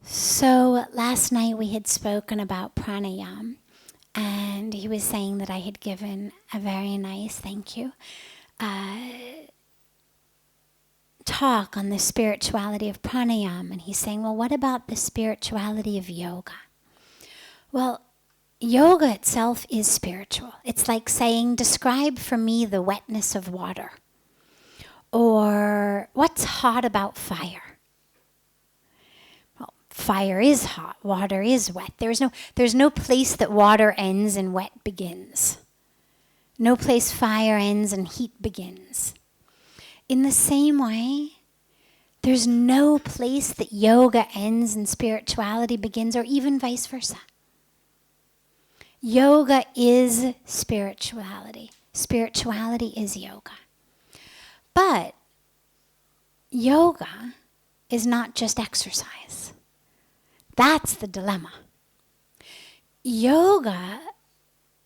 So last night we had spoken about pranayama, and he was saying that I had given a very nice, thank you, talk on the spirituality of pranayama. And he's saying, well, what about the spirituality of yoga? Well, yoga itself is spiritual. It's like saying, describe for me the wetness of water. Or what's hot about fire? Fire is hot, water is wet. There's no place that water ends and wet begins. No place fire ends and heat begins. In the same way, there's no place that yoga ends and spirituality begins, or even vice versa. Yoga is spirituality. Spirituality is yoga. But yoga is not just exercise. That's the dilemma. Yoga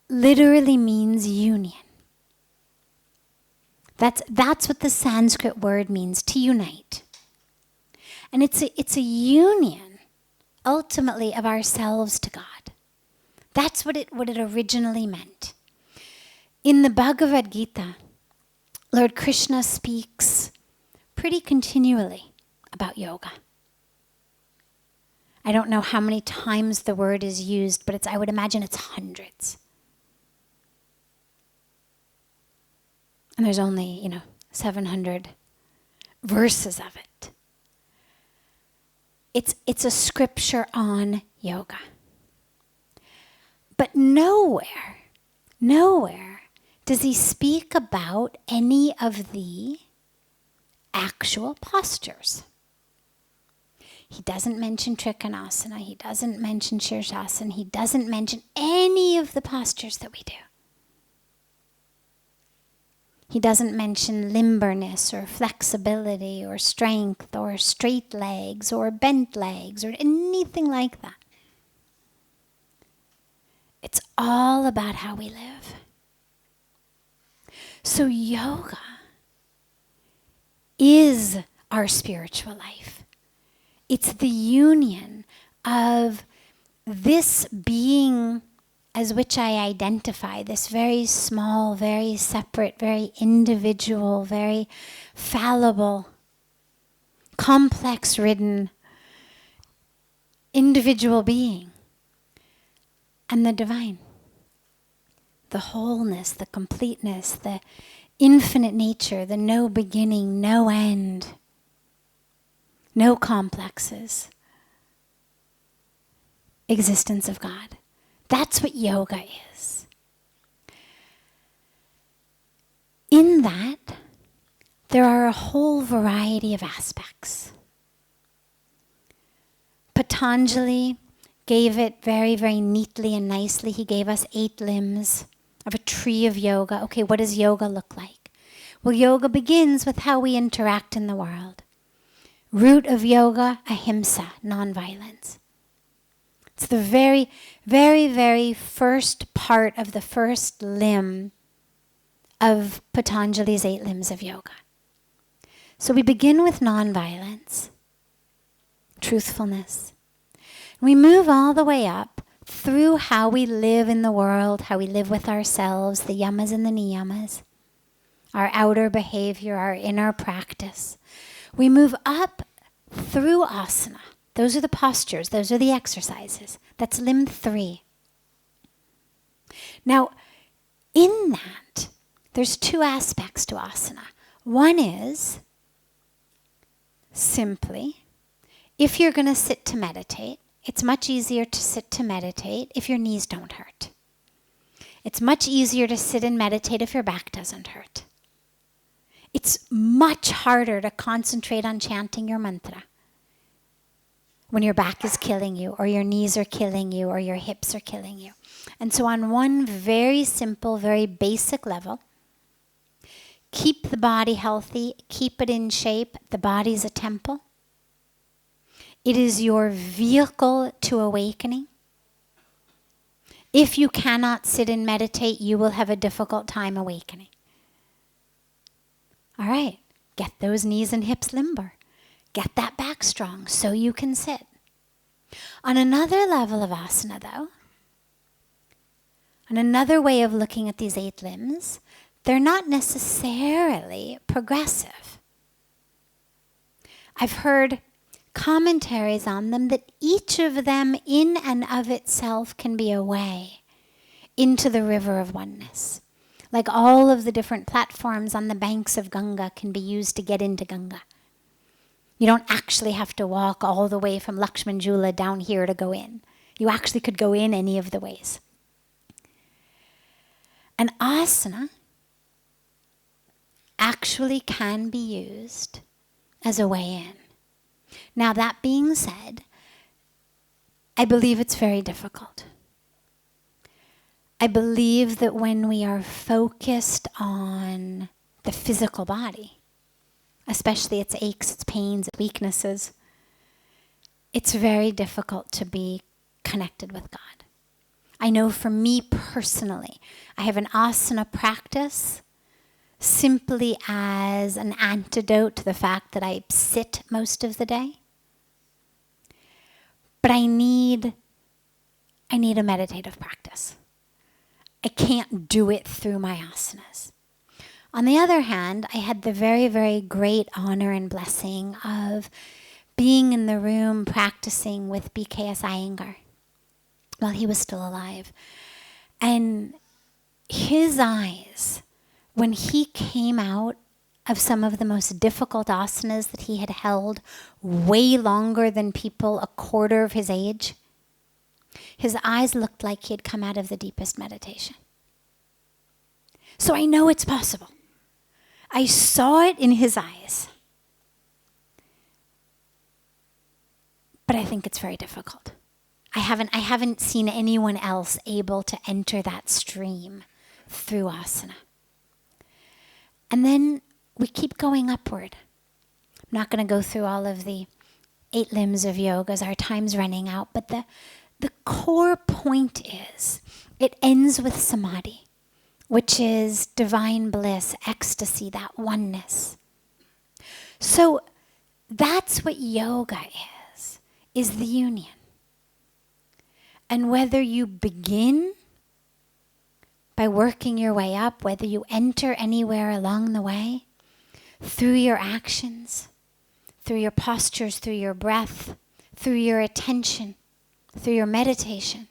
literally means union. That's what the Sanskrit word means, to unite. And it's a union, ultimately, of ourselves to God. That's what it originally meant. In the Bhagavad Gita, Lord Krishna speaks pretty continually about yoga. I don't know how many times the word is used, but I would imagine it's hundreds. And there's only, 700 verses of it. It's a scripture on yoga. But nowhere does he speak about any of the actual postures. He doesn't mention Trikonasana. He doesn't mention Shirshasana. He doesn't mention any of the postures that we do. He doesn't mention limberness or flexibility or strength or straight legs or bent legs or anything like that. It's all about how we live. So yoga is our spiritual life. It's the union of this being as which I identify, this very small, very separate, very individual, very fallible, complex-ridden individual being, and the divine. The wholeness, the completeness, the infinite nature, the no beginning, no end, no complexes, existence of God. That's what yoga is. In that, there are a whole variety of aspects. Patanjali gave it very, very neatly and nicely. He gave us 8 limbs of a tree of yoga. Okay, what does yoga look like? Well, yoga begins with how we interact in the world. Root of yoga, ahimsa, nonviolence. It's the very, very, very first part of the first limb of Patanjali's 8 limbs of yoga. So we begin with nonviolence, truthfulness. We move all the way up through how we live in the world, how we live with ourselves, the yamas and the niyamas, our outer behavior, our inner practice. We move up through asana. Those are the postures. Those are the exercises. That's limb 3. Now, in that, there's 2 aspects to asana. One is simply, if you're going to sit to meditate, it's much easier to sit to meditate if your knees don't hurt. It's much easier to sit and meditate if your back doesn't hurt. It's much harder to concentrate on chanting your mantra when your back is killing you, or your knees are killing you, or your hips are killing you. And so on one very simple, very basic level, keep the body healthy, keep it in shape. The body's a temple. It is your vehicle to awakening. If you cannot sit and meditate, you will have a difficult time awakening. All right, get those knees and hips limber. Get that back strong so you can sit. On another level of asana, though, on another way of looking at these 8 limbs, they're not necessarily progressive. I've heard commentaries on them that each of them in and of itself can be a way into the river of oneness. Like all of the different platforms on the banks of Ganga can be used to get into Ganga. You don't actually have to walk all the way from Lakshman Jula down here to go in. You actually could go in any of the ways. An asana actually can be used as a way in. Now, that being said, I believe it's very difficult. I believe that when we are focused on the physical body, especially its aches, its pains, its weaknesses, it's very difficult to be connected with God. I know for me personally, I have an asana practice simply as an antidote to the fact that I sit most of the day. But I need a meditative practice. I can't do it through my asanas. On the other hand, I had the very, very great honor and blessing of being in the room practicing with BKS Iyengar while he was still alive. And his eyes, when he came out of some of the most difficult asanas that he had held way longer than people a quarter of his age, his eyes looked like he had come out of the deepest meditation. So I know it's possible. I saw it in his eyes. But I think it's very difficult. I haven't seen anyone else able to enter that stream through asana. And then we keep going upward. I'm not going to go through all of the 8 limbs of yoga as our time's running out, but the core point is it ends with samadhi, which is divine bliss, ecstasy, that oneness. So that's what yoga is the union. And whether you begin by working your way up, whether you enter anywhere along the way, through your actions, through your postures, through your breath, through your attention, through your meditation,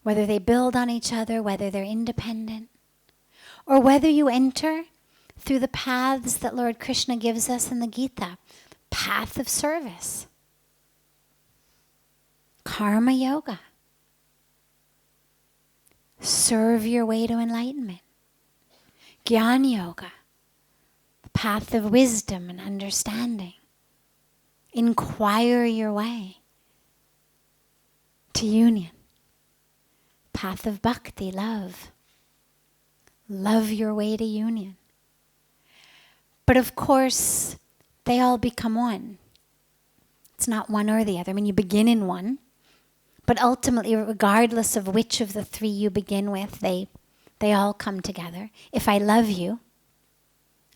whether they build on each other, whether they're independent, or whether you enter through the paths that Lord Krishna gives us in the Gita, path of service, karma yoga, serve your way to enlightenment, jnana yoga, the path of wisdom and understanding, inquire your way to union, path of bhakti, love your way to union. But of course, they all become one. It's not one or the other. I mean, you begin in one, but ultimately, regardless of which of the 3 you begin with, they all come together. If I love you,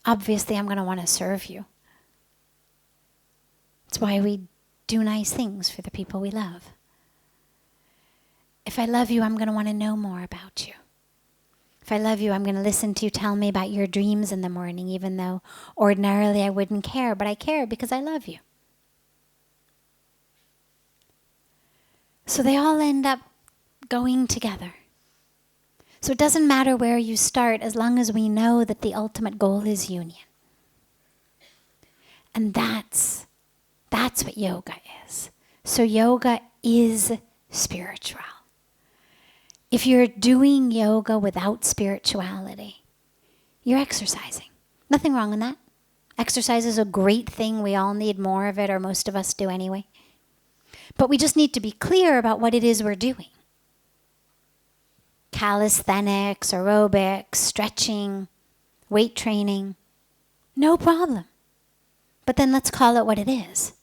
obviously I'm going to want to serve you. It's why we do nice things for the people we love. If I love you, I'm going to want to know more about you. If I love you, I'm going to listen to you tell me about your dreams in the morning, even though ordinarily I wouldn't care, but I care because I love you. So they all end up going together. So it doesn't matter where you start as long as we know that the ultimate goal is union. And that's what yoga is. So yoga is spiritual. If you're doing yoga without spirituality, you're exercising. Nothing wrong in that. Exercise is a great thing. We all need more of it, or most of us do anyway. But we just need to be clear about what it is we're doing. Calisthenics, aerobics, stretching, weight training, no problem. But then let's call it what it is.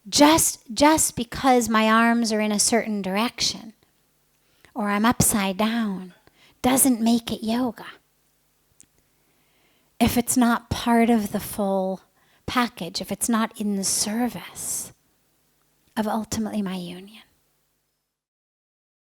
Just because my arms are in a certain direction or I'm upside down doesn't make it yoga if it's not part of the full package, if it's not in the service of ultimately my union.